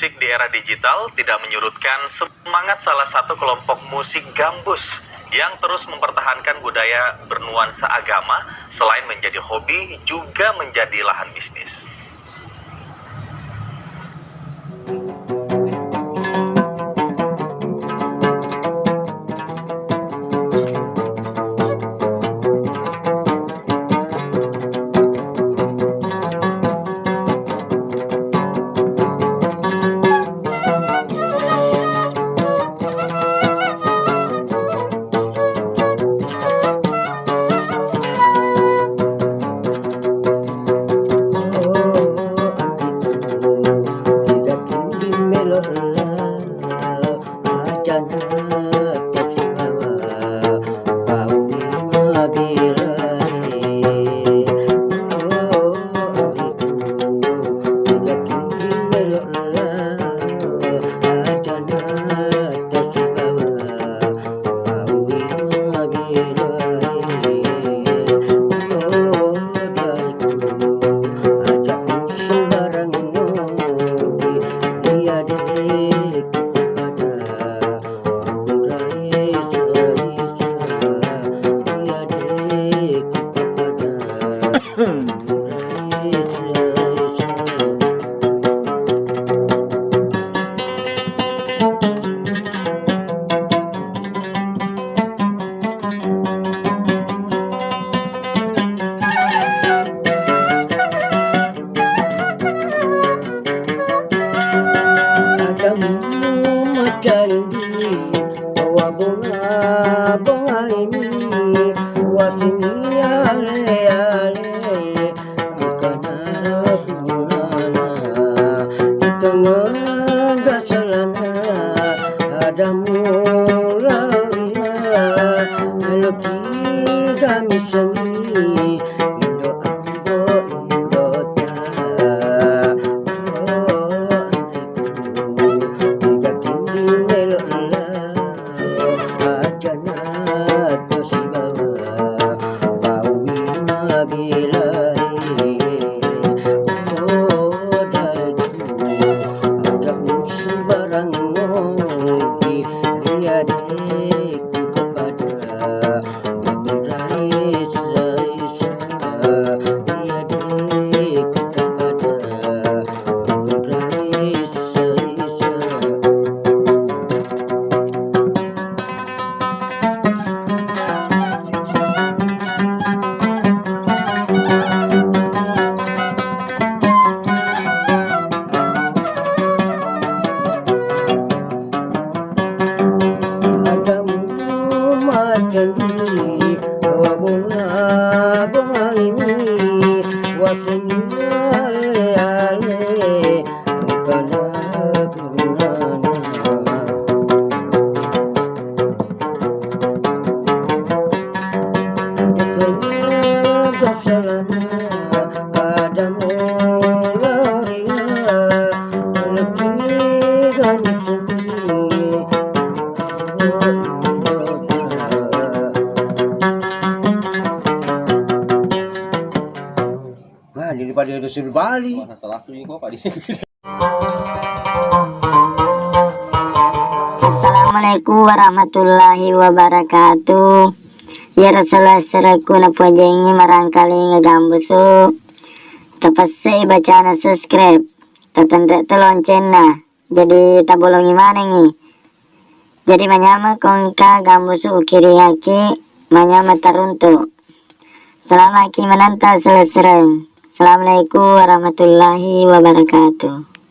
musik di era digital tidak menyurutkan semangat salah satu kelompok musik gambus yang terus mempertahankan budaya bernuansa agama. Selain menjadi hobi, juga menjadi lahan bisnis. Bunga ini wasini ale bukan harapunana di tengah gasalana ada mularia meloki kami sengi Indo ambo Indo ta jika kini melola jadi bunga ini wasini ale bukan harapunana di tengah gasalana ada mularia lebih ganis sedih. Daripada dosul Bali. Assalamualaikum warahmatullahi wabarakatuh. Ya Rasulullah seraku na pujengi marangkali ngagambusu. Tapasai bacana subscribe. Tatandre lonceng na. Jadi tabolongi manengi. Jadi manyama kongka gambusu ukiri haki manyama taruntu. Selama ki menanta selesai. Assalamualaikum warahmatullahi wabarakatuh.